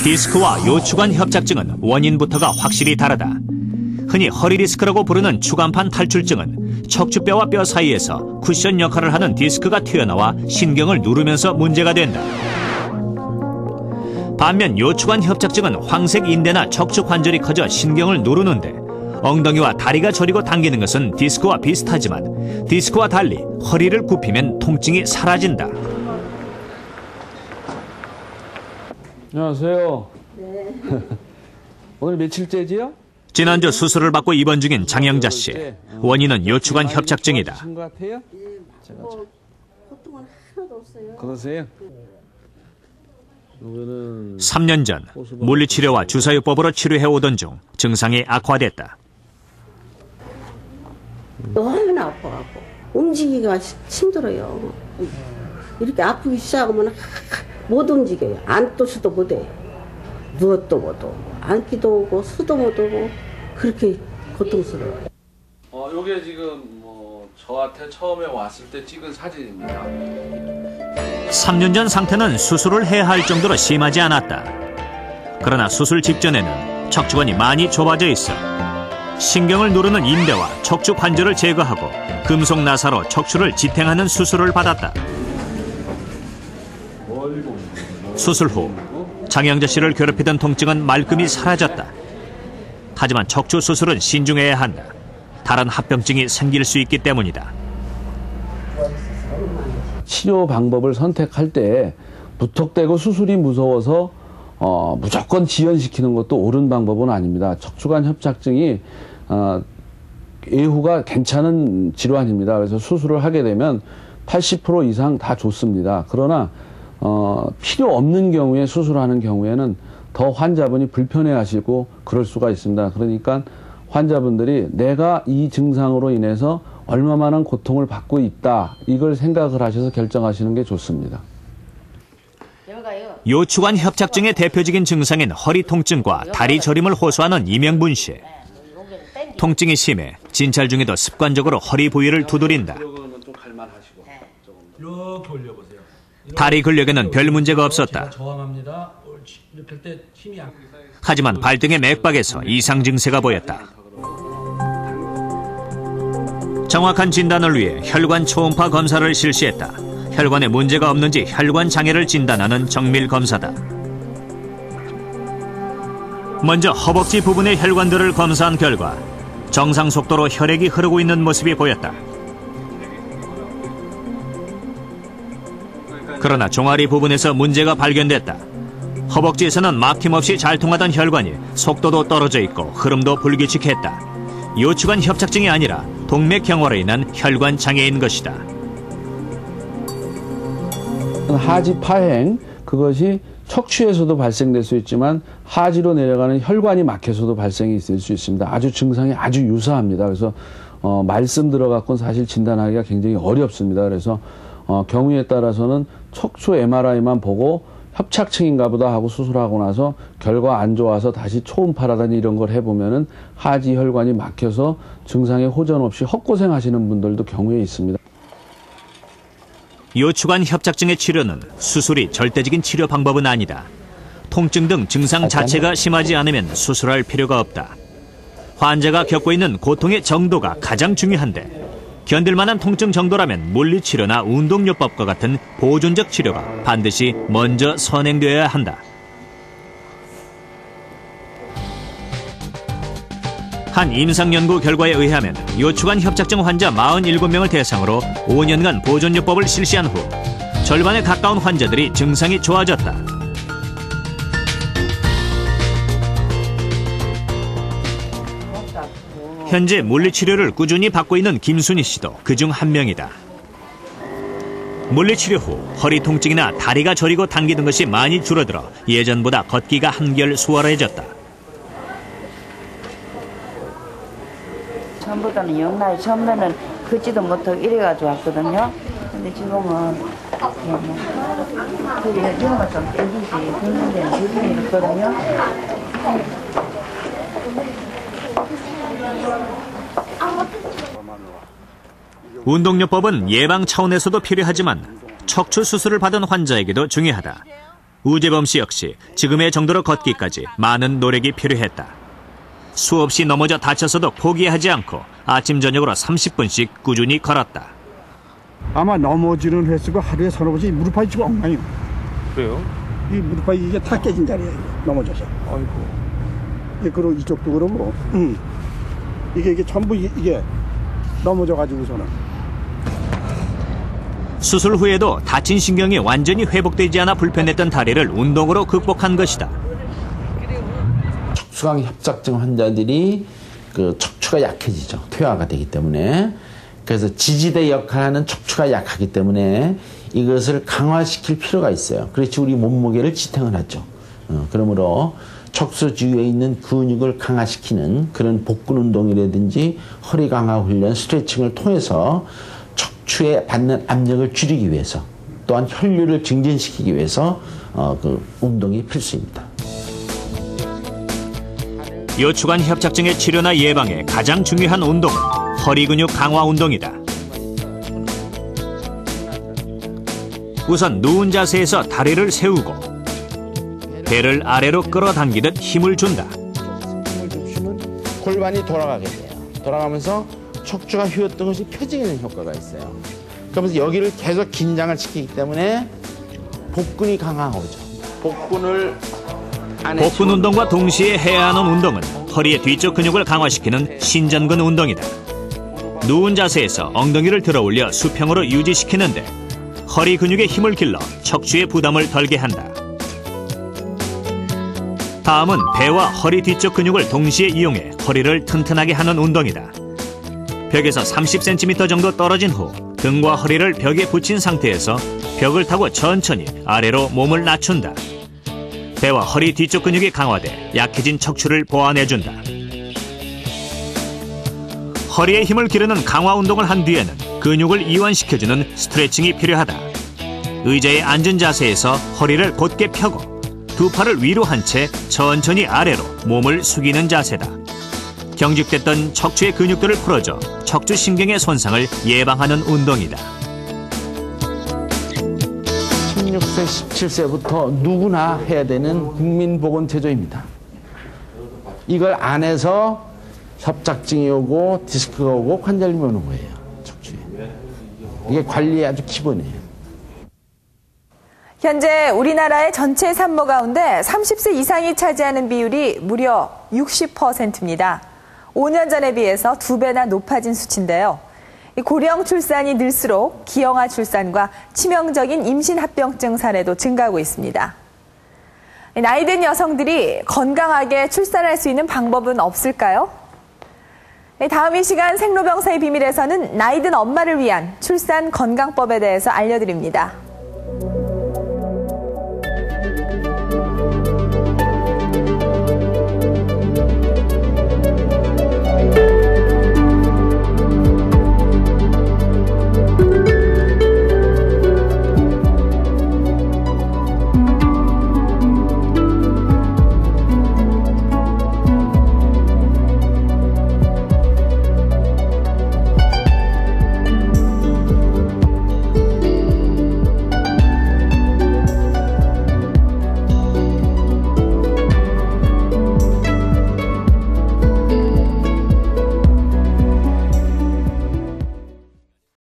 디스크와 요추관 협착증은 원인부터가 확실히 다르다. 흔히 허리 디스크라고 부르는 추간판 탈출증은 척추뼈와 뼈 사이에서 쿠션 역할을 하는 디스크가 튀어나와 신경을 누르면서 문제가 된다. 반면 요추관 협착증은 황색 인대나 척추 관절이 커져 신경을 누르는데 엉덩이와 다리가 저리고 당기는 것은 디스크와 비슷하지만 디스크와 달리 허리를 굽히면 통증이 사라진다. 안녕하세요. 네. 오늘 며칠째지요? 지난주 수술을 받고 입원 중인 장영자 씨. 원인은 요추관 협착증이다. 고통은 하나도 없어요. 그러세요? 3년 전 물리치료와 주사요법으로 치료해오던 중 증상이 악화됐다. 너무나 아파갖고 움직이기가 힘들어요. 이렇게 아프기 시작하면 못 움직여요. 앉도 수도 못해. 누웠도 못하고 앉기도 오고 수도 못하고 그렇게 고통스러워요. 요게 지금 저한테 처음에 왔을 때 찍은 사진입니다. 3년 전 상태는 수술을 해야 할 정도로 심하지 않았다. 그러나 수술 직전에는 척추관이 많이 좁아져 있어 신경을 누르는 인대와 척추 관절을 제거하고 금속 나사로 척추를 지탱하는 수술을 받았다. 수술 후 장영자 씨를 괴롭히던 통증은 말끔히 사라졌다. 하지만 척추 수술은 신중해야 한다. 다른 합병증이 생길 수 있기 때문이다. 치료 방법을 선택할 때 무턱대고 수술이 무서워서 무조건 지연시키는 것도 옳은 방법은 아닙니다. 척추관 협착증이 예후가 괜찮은 질환입니다. 그래서 수술을 하게 되면 80% 이상 다 좋습니다. 그러나 필요 없는 경우에 수술하는 경우에는 더 환자분이 불편해하시고 그럴 수가 있습니다. 그러니까 환자분들이 내가 이 증상으로 인해서 얼마만한 고통을 받고 있다, 이걸 생각을 하셔서 결정하시는 게 좋습니다. 요추관 협착증의 대표적인 증상인 허리 통증과 다리 저림을 호소하는 이명분 씨. 통증이 심해 진찰 중에도 습관적으로 허리 부위를 두드린다. 다리 근력에는 별 문제가 없었다. 하지만 발등의 맥박에서 이상 증세가 보였다. 정확한 진단을 위해 혈관 초음파 검사를 실시했다. 혈관에 문제가 없는지 혈관 장애를 진단하는 정밀 검사다. 먼저 허벅지 부분의 혈관들을 검사한 결과 정상 속도로 혈액이 흐르고 있는 모습이 보였다. 그러나 종아리 부분에서 문제가 발견됐다. 허벅지에서는 막힘없이 잘 통하던 혈관이 속도도 떨어져 있고 흐름도 불규칙했다. 요추관 협착증이 아니라 동맥경화로 인한 혈관 장애인 것이다. 하지 파행, 그것이 척추에서도 발생될 수 있지만 하지로 내려가는 혈관이 막혀서도 발생이 있을 수 있습니다. 아주 증상이 아주 유사합니다. 그래서 말씀 들어갖고는 사실 진단하기가 굉장히 어렵습니다. 그래서 경우에 따라서는 척추 MRI만 보고 협착증인가 보다 하고 수술하고 나서 결과 안 좋아서 다시 초음파라든지 이런 걸 해보면은 하지 혈관이 막혀서 증상에 호전 없이 헛고생 하시는 분들도 경우에 있습니다. 요추관 협착증의 치료는 수술이 절대적인 치료 방법은 아니다. 통증 등 증상 자체가 심하지 않으면 수술할 필요가 없다. 환자가 겪고 있는 고통의 정도가 가장 중요한데 견딜 만한 통증 정도라면 물리치료나 운동요법과 같은 보존적 치료가 반드시 먼저 선행되어야 한다. 한 임상연구 결과에 의하면 요추관 협착증 환자 47명을 대상으로 5년간 보존요법을 실시한 후 절반에 가까운 환자들이 증상이 좋아졌다. 현재 물리치료를 꾸준히 받고 있는 김순희 씨도 그중 한 명이다. 물리치료 후 허리 통증이나 다리가 저리고 당기는 것이 많이 줄어들어 예전보다 걷기가 한결 수월해졌다. 처음보다는 영나이 처음에는 걷지도 못하고 이래가지고 왔거든요. 근데 지금은 지금은 좀 땡기지 걷는 데는 불편이 있거든요. 운동요법은 예방 차원에서도 필요하지만 척추 수술을 받은 환자에게도 중요하다. 우재범 씨 역시 지금의 정도로 걷기까지 많은 노력이 필요했다. 수없이 넘어져 다쳤어도 포기하지 않고 아침 저녁으로 30분씩 꾸준히 걸었다. 아마 넘어지는 횟수가 하루에 서너 번씩 무릎파이 치고 엉망이요. 그래요? 이 무릎파이 이게 다 깨진 자리예요. 이게. 넘어져서. 아이고. 그리고 이쪽도 그러고. 이게 전부 이게 넘어져가지고서는. 수술 후에도 다친 신경이 완전히 회복되지 않아 불편했던 다리를 운동으로 극복한 것이다. 척추관 협착증 환자들이 그 척추가 약해지죠. 퇴화가 되기 때문에. 그래서 지지대 역할하는 척추가 약하기 때문에 이것을 강화시킬 필요가 있어요. 그렇지 우리 몸무게를 지탱을 하죠. 그러므로 척수 주위에 있는 근육을 강화시키는 그런 복근 운동이라든지 허리 강화 훈련, 스트레칭을 통해서 척추에 받는 압력을 줄이기 위해서 또한 혈류를 증진시키기 위해서 그 운동이 필수입니다. 요추관 협착증의 치료나 예방에 가장 중요한 운동은 허리 근육 강화 운동이다. 우선 누운 자세에서 다리를 세우고 배를 아래로 끌어당기듯 힘을 준다. 힘을 좀 주면 골반이 돌아가게 돼요. 돌아가면서 척추가 휘었던 것이 펴지는 효과가 있어요. 그러면서 여기를 계속 긴장을 시키기 때문에 복근이 강화하죠. 복근 운동과 동시에 해야 하는 운동은 허리의 뒤쪽 근육을 강화시키는 신전근 운동이다. 누운 자세에서 엉덩이를 들어 올려 수평으로 유지시키는데 허리 근육에 힘을 길러 척추의 부담을 덜게 한다. 다음은 배와 허리 뒤쪽 근육을 동시에 이용해 허리를 튼튼하게 하는 운동이다. 벽에서 30cm 정도 떨어진 후 등과 허리를 벽에 붙인 상태에서 벽을 타고 천천히 아래로 몸을 낮춘다. 배와 허리 뒤쪽 근육이 강화돼 약해진 척추를 보완해준다. 허리에 힘을 기르는 강화 운동을 한 뒤에는 근육을 이완시켜주는 스트레칭이 필요하다. 의자에 앉은 자세에서 허리를 곧게 펴고 두 팔을 위로 한 채 천천히 아래로 몸을 숙이는 자세다. 경직됐던 척추의 근육들을 풀어줘 척추신경의 손상을 예방하는 운동이다. 16세, 17세부터 누구나 해야 되는 국민보건체조입니다. 이걸 안 해서 협착증이 오고 디스크가 오고 관절염이 오는 거예요. 척추에. 이게 관리의 아주 기본이에요. 현재 우리나라의 전체 산모 가운데 30세 이상이 차지하는 비율이 무려 60%입니다. 5년 전에 비해서 2배나 높아진 수치인데요. 고령 출산이 늘수록 기형아 출산과 치명적인 임신 합병증 사례도 증가하고 있습니다. 나이든 여성들이 건강하게 출산할 수 있는 방법은 없을까요? 다음 이 시간 생로병사의 비밀에서는 나이든 엄마를 위한 출산 건강법에 대해서 알려드립니다.